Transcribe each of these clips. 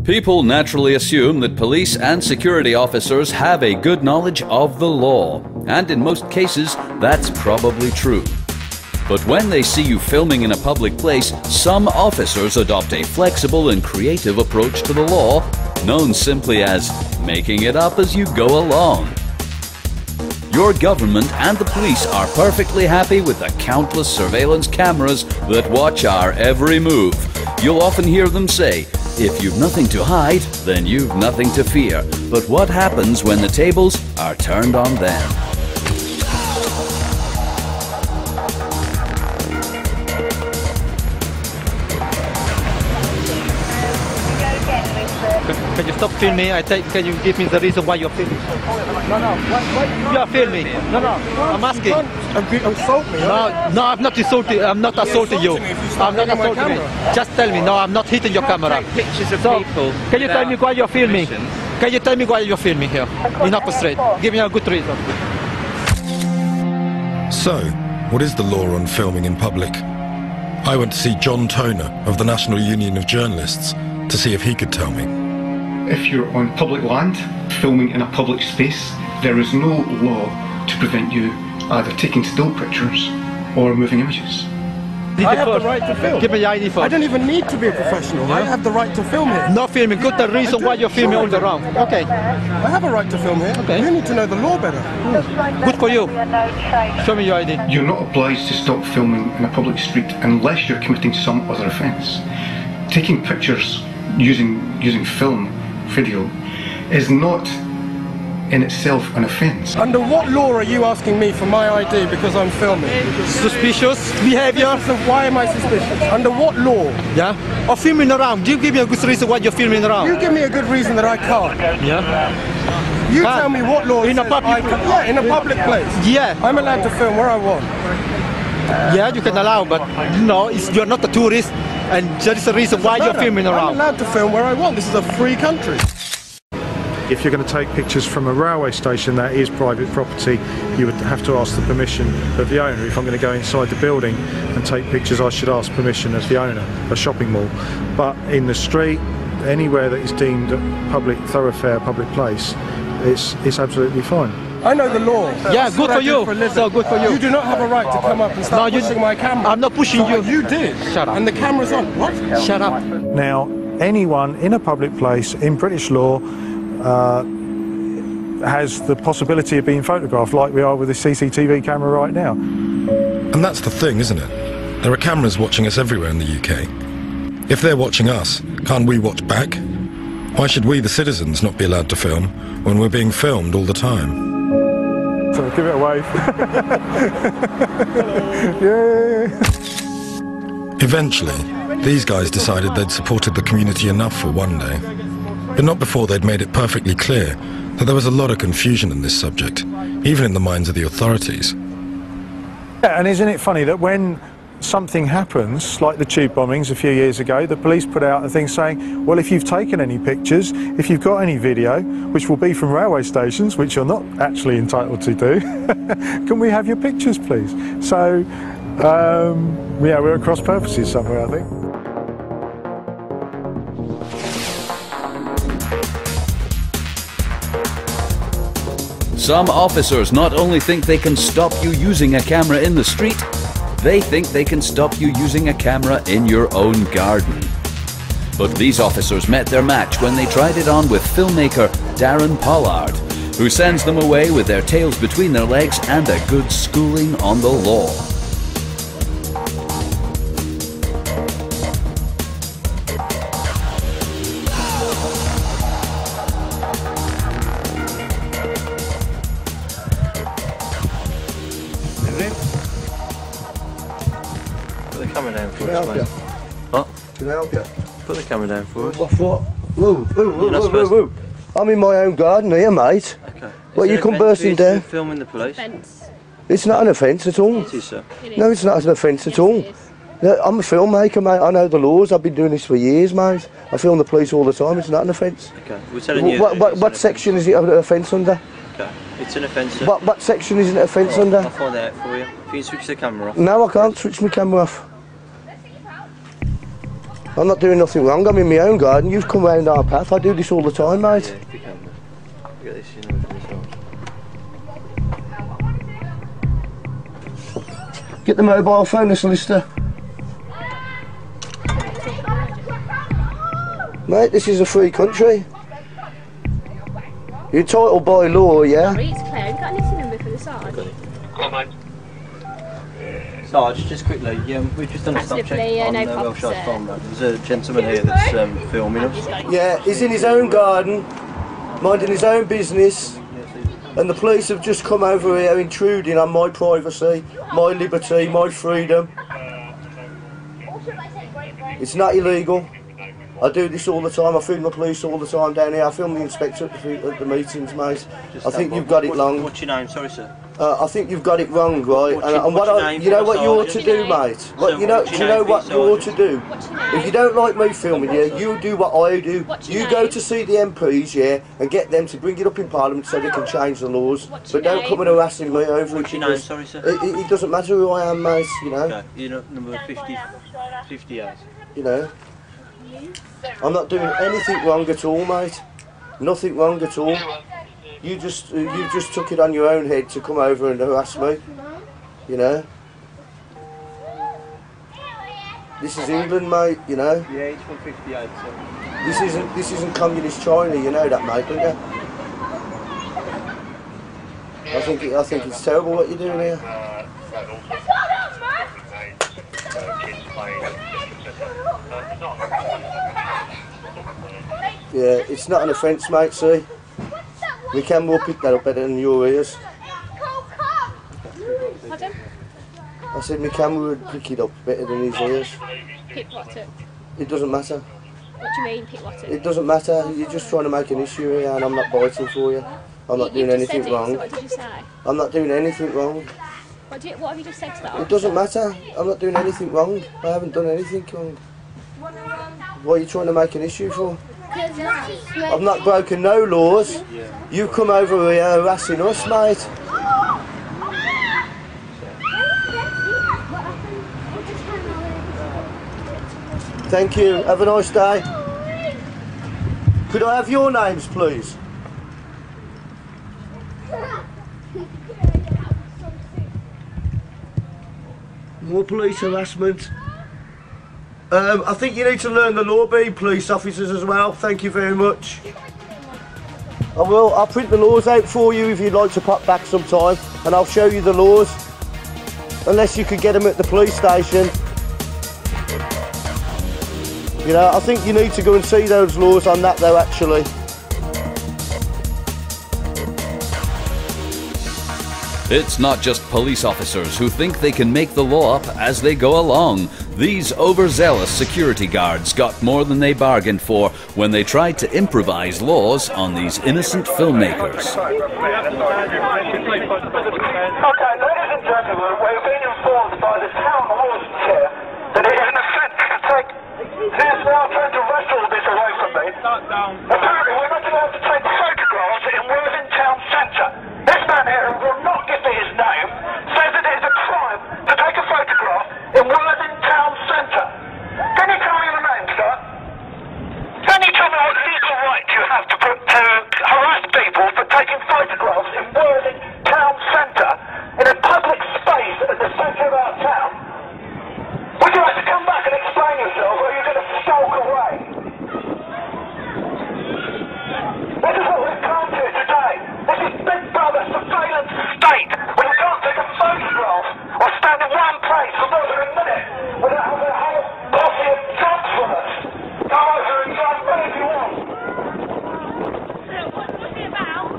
People naturally assume that police and security officers have a good knowledge of the law, and in most cases, that's probably true. But when they see you filming in a public place, some officers adopt a flexible and creative approach to the law, known simply as making it up as you go along. Your government and the police are perfectly happy with the countless surveillance cameras that watch our every move. You'll often hear them say, "If you've nothing to hide, then you've nothing to fear." But what happens when the tables are turned on them? Can you stop filming? Can you give me the reason why you're filming? No, you are filming. No, I'm asking. Insult me. No, I'm not insulting. I'm not assaulting you. I'm not assaulting you. Just tell me. No, I'm not hitting your camera. Take pictures of people. Can you tell me why you're filming? Can you tell me why you're filming here in Upper Street? Give me a good reason. So, what is the law on filming in public? I went to see John Toner of the National Union of Journalists to see if he could tell me. If you're on public land, filming in a public space, there is no law to prevent you either taking still pictures or moving images. I have the right to film. Give me your ID first. I don't even need to be a professional. I have the right to film here. No filming. Good the reason why you're filming all around. Okay. I have a right to film here. Okay. You need to know the law better. Good for you. Show me your ID. You're not obliged to stop filming in a public street unless you're committing some other offence. Taking pictures using film, video, is not in itself an offence. Under what law are you asking me for my ID because I'm filming? Suspicious behavior. So why am I suspicious? Under what law? Yeah. Or filming around. You give me a good reason why you're filming around. You give me a good reason that I can't. Yeah. You tell me what law in a says public I can. Yeah, in a public place. Yeah. I'm allowed to film where I want. Yeah, you can allow, but no, you're not a tourist, and there is a reason why you're filming around. I'm allowed to film where I want. This is a free country. If you're going to take pictures from a railway station, that is private property. You would have to ask the permission of the owner. If I'm going to go inside the building and take pictures, I should ask permission of the owner, a shopping mall. But in the street, anywhere that is deemed a public thoroughfare, public place, it's absolutely fine. I know the law. Yeah, good for you. So good for you. You do not have a right to come up and start pushing my camera. I'm not pushing you. You did. Shut up. And the camera's on. What? Shut up. Now, anyone in a public place in British law has the possibility of being photographed, like we are with the CCTV camera right now. And that's the thing, isn't it? There are cameras watching us everywhere in the UK. If they're watching us, can't we watch back? Why should we, the citizens, not be allowed to film when we're being filmed all the time? So give it a wave. Yeah. Eventually, these guys decided they'd supported the community enough for one day, but not before they'd made it perfectly clear that there was a lot of confusion in this subject, even in the minds of the authorities. Yeah, and isn't it funny that when something happens, like the tube bombings a few years ago, the police put out a thing saying, well, if you've taken any pictures, if you've got any video, which will be from railway stations, which you're not actually entitled to do, can we have your pictures, please? So, yeah, we're at cross purposes somewhere, I think. Some officers not only think they can stop you using a camera in the street, they think they can stop you using a camera in your own garden. But these officers met their match when they tried it on with filmmaker Darren Pollard, who sends them away with their tails between their legs and a good schooling on the law. Put the camera down for Can I us, help mate. you? What? Can I help you? Put the camera down for us. What? Whoa, You're not supposed to. I'm in my own garden here, mate. Okay. What, you come bursting down? Filming the police. It's not an offence at all. It is, sir. No, it's not an offence at all. Yeah, I'm a filmmaker, mate. I know the laws. I've been doing this for years, mate. I film the police all the time. It's not an offence. Okay. We're telling you. What section is it an offence under? Okay. It's an offence, sir. What section is it an offence under? I'll find out for you. If you can switch the camera off. No, I can't switch my camera off. I'm not doing nothing wrong. I'm in my own garden. You've come round our path. I do this all the time, mate. Yeah, if you can. Get this in for yourself. Get the mobile phone, the solicitor. Mate, this is a free country. You're entitled by law, yeah? Sorry, it's Claire. Have you got a knitting number for the Sarge? Sarge, just quickly, we've just done a stop check on no Welshire Farm Road. There's a gentleman here that's filming us. Yeah, he's in his own garden, minding his own business, and the police have just come over here intruding on my privacy, my liberty, my freedom. It's not illegal. I do this all the time. I film the police all the time down here. I film the inspector at the meetings, mate. I think you've got it wrong. What's your name? Sorry, sir. I think you've got it wrong, right? You know what you ought to do, mate? Do you know what you ought to do? If you don't like me filming you, you do what I do. You go to see the MPs, yeah, and get them to bring it up in Parliament so they can change the laws. But don't come and harassing me over it. What's your name? Sorry, sir. It doesn't matter who I am, mate, you know. Okay, you're number 58. You know. I'm not doing anything wrong at all, mate. Nothing wrong at all. You just took it on your own head to come over and harass me. You know. This is England, mate. You know. Yeah, it's from 58. So. This isn't communist China. You know that, mate, don't you? I think it's terrible what you're doing here. Yeah, it's not an offence, mate, see? My camera will pick that up better than your ears. Pardon? I said my camera would pick it up better than his ears. Pick what up? It doesn't matter. What do you mean, pick what up? It doesn't matter. You're just trying to make an issue here and I'm not biting for you. I'm not doing anything wrong. What did you say? I'm not doing anything wrong. What have you just said to that? It doesn't matter. I'm not doing anything wrong. I haven't done anything wrong. What are you trying to make an issue for? I've not broken no laws. You come over here harassing us, mate. Thank you. Have a nice day. Could I have your names, please? More police harassment. I think you need to learn the law, being police officers as well. Thank you very much. I will. I'll print the laws out for you if you'd like to pop back sometime, and I'll show you the laws. Unless you could get them at the police station. You know, I think you need to go and see those laws on that though, actually. It's not just police officers who think they can make the law up as they go along. These overzealous security guards got more than they bargained for when they tried to improvise laws on these innocent filmmakers. Okay, ladies and gentlemen, we've been informed by the town wardens here that it is an offence to take... He is now trying to wrestle this away from me. Apparently we're not allowed to take photographs in Worthing Town Centre. This man here, who will not give me his name, says that it is a crime to take a photograph in Worthing Town Centre. Can you tell me your name, sir? Can you tell me what legal right you have to harass people for taking photographs in Worthing Town Centre in a public space at the centre of our town? Would you like to come back and explain yourself, or are you going to skulk away? This is what we've come to today. This is Big Brother surveillance state, when you can't take a photograph or stand in one place for more than a minute without having a whole posse of dogs from us. Come over and try and whatever you want. What's it about?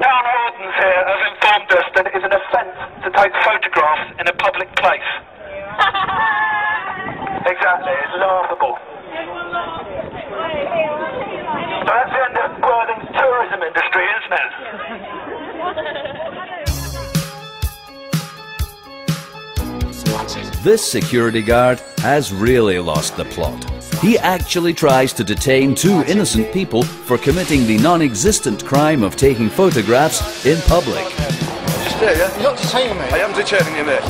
Town wardens here have informed us that it is an offence to take photographs in a public place. Exactly, it's laughable. So that's the end of Worthing's tourism industry, isn't it? This security guard has really lost the plot. He actually tries to detain two innocent people for committing the non-existent crime of taking photographs in public. You're not detaining me. I am detaining you, mate.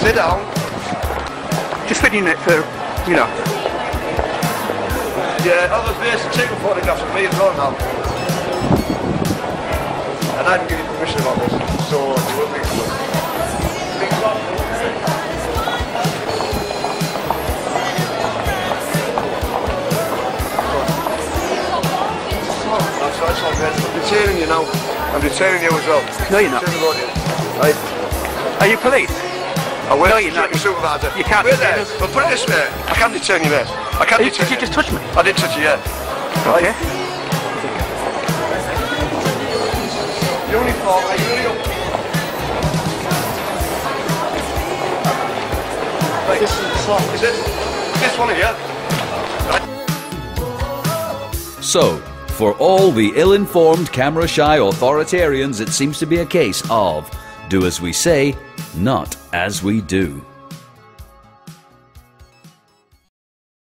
Sit down. Just fitting it for, you know. Yeah, I was basically taking photographs of me as well now. And I didn't give you permission about this, so you will be good. That's all good. I'm detaining you now. I'm detaining you as well. No, you're not. Right. Are you police? I will. No, you're not. Supervisor. You can't Wait detain there. us. But put it this way, I can't detain you, mate. I can't detain Did you just touch me? I did touch you, yeah. Okay. Uniform, are you real? Right. This is the song. Is this one here? Right. So, for all the ill-informed, camera-shy authoritarians, it seems to be a case of do as we say, not as we do.